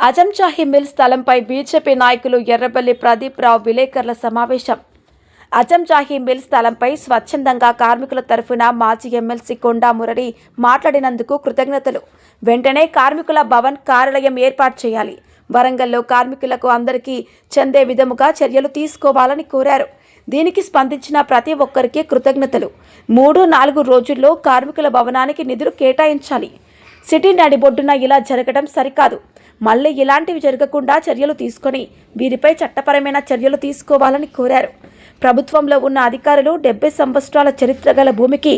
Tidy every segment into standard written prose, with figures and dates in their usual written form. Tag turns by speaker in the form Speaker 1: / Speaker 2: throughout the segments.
Speaker 1: Azam Jahi mill స్థలంపై BJP నాయకులు ఎర్రబెల్లి ప్రదీప్ రావు విలేకరుల సమావేశం. అజంజాహి మిల్ స్థలంపై స్వచ్ఛందంగా కార్మికుల తరఫున మాజీ ఎమ్మెల్సీ కొండా మురళి మాట్లాడినందుకు కృతజ్ఞతలు. వెంటనే కార్మికుల భవన్ కార్యాలయం ఏర్పాటు చేయాలి. వరంగల్లో కార్మికులకు అందరికీ చెందే విధముగా చర్యలు తీసుకోవాలని కోరారు. దీనికి స్పందించిన ప్రతి ఒక్కరికి కృతజ్ఞతలు. 3-4 రోజుల్లో కార్మికుల భవనానికి నిధులు కేటాయించాలి. సిటీ నడిబొడ్డున ఇలా జరగడం సరికాదు. మళ్ళీ ఇలాంటివి జరగకుండా చర్యలు తీసుకొని వీరిపై చట్టపరమైన చర్యలు తీసుకోవాలని కోరారు. ప్రభుత్వంలో ఉన్న అధికారులు 70 సంవత్సరాల చరిత్ర గల భూమికి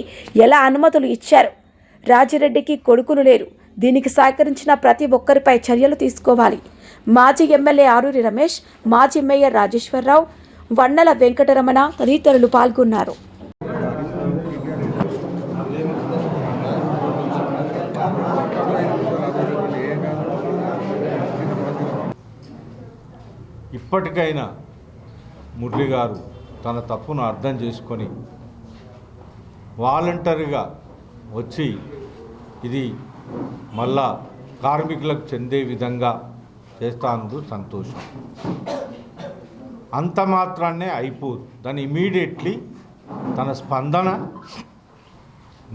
Speaker 1: ఎలా అనుమతులు ఇచ్చారు? రాజిరెడ్డికి కొడుకులు లేరు. దీనికి సహకరించిన ప్రతి ఒక్కరిపై చర్యలు తీసుకోవాలి. మాజీ ఎమ్మెల్యే ఆరూరి రమేష్, మాజీ మేయర్ రాజేశ్వరరావు, వన్నెల వెంకటరమణ తదితరులు పాల్గొన్నారు.
Speaker 2: ఇప్పటికైనా మురళి గారు తన తప్పును అర్థం చేసుకొని వాలంటరీగా వచ్చి ఇది మళ్ళా కార్మికులకు చెందే విధంగా చేస్తాను సంతోషం. అంత మాత్రాన్నే అయిపోదు. దాన్ని ఇమీడియట్లీ తన స్పందన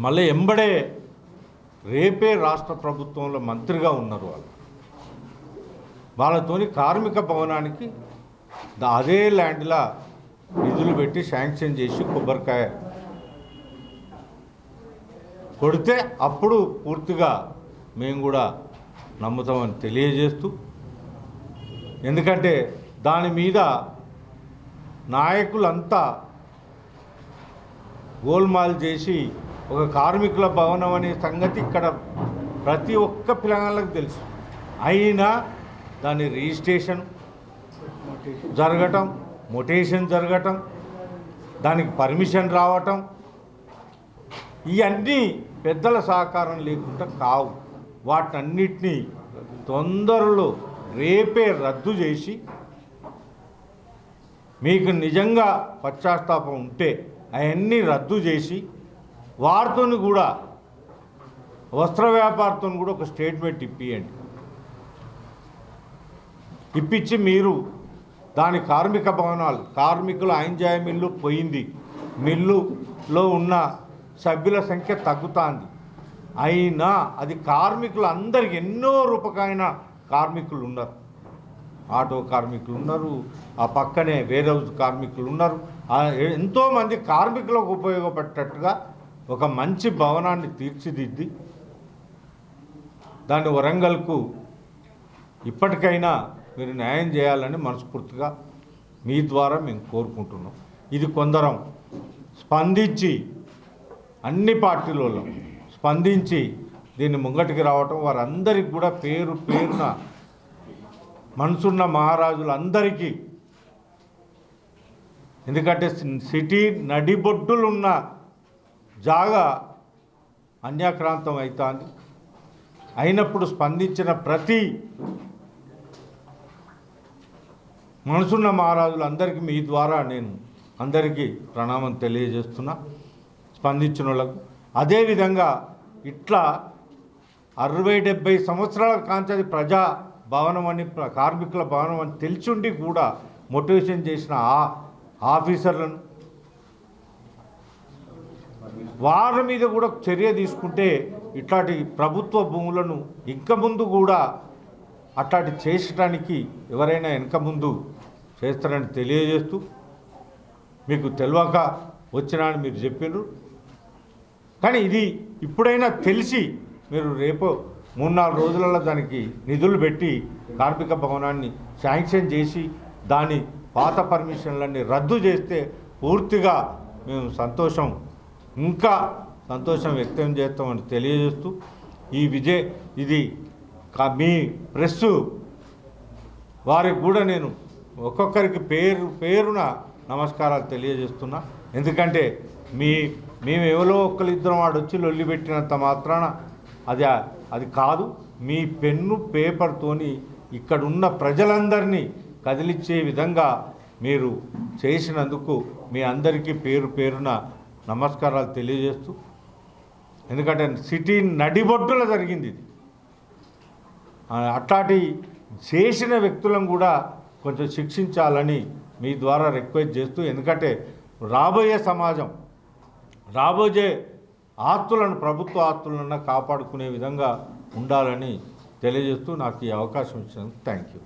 Speaker 2: మళ్ళీ ఎంబడే రేపే రాష్ట్ర ప్రభుత్వంలో మంత్రిగా ఉన్నారు వాళ్ళతోని కార్మిక భవనానికి అదే ల్యాండ్లా నిధులు పెట్టి శాంక్షన్ చేసి కొబ్బరికాయ కొడితే అప్పుడు పూర్తిగా మేము కూడా నమ్ముతామని తెలియజేస్తూ, ఎందుకంటే దాని మీద నాయకులంతా గోల్మాల్ చేసి ఒక కార్మికుల భవనం అనే సంగతి ఇక్కడ ప్రతి ఒక్క పిల్లగాళ్ళకు తెలుసు. అయినా దాని రిజిస్ట్రేషన్ జరగటం, మొటేషన్ జరగటం, దానికి పర్మిషన్ రావటం, ఇవన్నీ పెద్దల సహకారం లేకుండా కావు. వాటన్నిటినీ తొందరలో రేపే రద్దు చేసి, మీకు నిజంగా పశ్చాత్తాపం ఉంటే అవన్నీ రద్దు చేసి వారితో కూడా వస్త్ర వ్యాపారంతో కూడా ఒక స్టేట్మెంట్ ఇప్పియండి. ఇప్పించి మీరు దాని కార్మిక భవనాలు, కార్మికుల ఎంజాయ్ మిల్లు పోయింది, మిల్లులో ఉన్న సభ్యుల సంఖ్య తగ్గుతుంది. అయినా అది కార్మికులు అందరికి ఎన్నో రూపకమైన కార్మికులు ఉన్నారు. ఆటో కార్మికులు ఉన్నారు, ఆ పక్కనే వేర్ హౌస్ కార్మికులు ఉన్నారు. ఎంతోమంది కార్మికులకు ఉపయోగపడేటట్టుగా ఒక మంచి భవనాన్ని తీర్చిదిద్ది దాన్ని వరంగల్కు ఇప్పటికైనా మీరు న్యాయం చేయాలని మనస్ఫూర్తిగా మీ ద్వారా మేము కోరుకుంటున్నాం. ఇది కొందరం స్పందించి, అన్ని పార్టీలలో స్పందించి దీన్ని ముంగటికి రావటం, వారందరికీ కూడా పేరు పేరున మనసున్న మహారాజులందరికీ, ఎందుకంటే సిటీ నడిబొడ్డులున్న జాగా అన్యాక్రాంతం అవుతుంది. అయినప్పుడు స్పందించిన ప్రతి మనసున్న మహారాజులందరికీ మీ ద్వారా నేను అందరికీ ప్రణామం తెలియజేస్తున్నా, స్పందించిన వాళ్ళకు. అదేవిధంగా ఇట్లా 60-70 సంవత్సరాల కాంచి ప్రజా భవనం అని, కార్మికుల భవనం అని తెలిసిండి కూడా మోటివేషన్ చేసిన ఆ ఆఫీసర్లను వారి మీద కూడా చర్య తీసుకుంటే ఇట్లాంటి ప్రభుత్వ భూములను ఇంకా ముందు కూడా అట్లాంటి చేసడానికి ఎవరైనా వెనక ముందు చేస్తారని తెలియజేస్తూ, మీకు తెలియక వచ్చినా అని మీరు చెప్పారు. కానీ ఇది ఇప్పుడైనా తెలిసి మీరు రేపు 3-4 రోజులలో దానికి నిధులు పెట్టి కార్మిక భవనాన్ని శాంక్షన్ చేసి దాని పాత పర్మిషన్లన్నీ రద్దు చేస్తే పూర్తిగా మేము ఇంకా సంతోషం వ్యక్తం చేస్తామని తెలియజేస్తూ, ఇది మీ ప్రెస్సు వారికి కూడా నేను ఒక్కొక్కరికి పేరున నమస్కారాలు తెలియజేస్తున్నా. ఎందుకంటే మేము ఎవరో ఒక్కరిద్దరం వాడొచ్చి లొల్లి పెట్టినంత మాత్రాన అది కాదు. మీ పెన్ను పేపర్తోని ఇక్కడున్న ప్రజలందరినీ కదిలించే విధంగా మీరు చేసినందుకు మీ అందరికీ పేరున నమస్కారాలు తెలియజేస్తూ, ఎందుకంటే సిటీ నడిబొడ్డులో జరిగింది ఇది. అట్లాంటి చేసిన వ్యక్తులను కూడా కొంచెం శిక్షించాలని మీ ద్వారా రిక్వెస్ట్ చేస్తూ, ఎందుకంటే రాబోయే సమాజం రాబోయే ఆస్తులను, ప్రభుత్వ ఆస్తులను కాపాడుకునే విధంగా ఉండాలని తెలియజేస్తూ నాకు ఈ అవకాశం ఇచ్చినందుకు థ్యాంక్ యూ.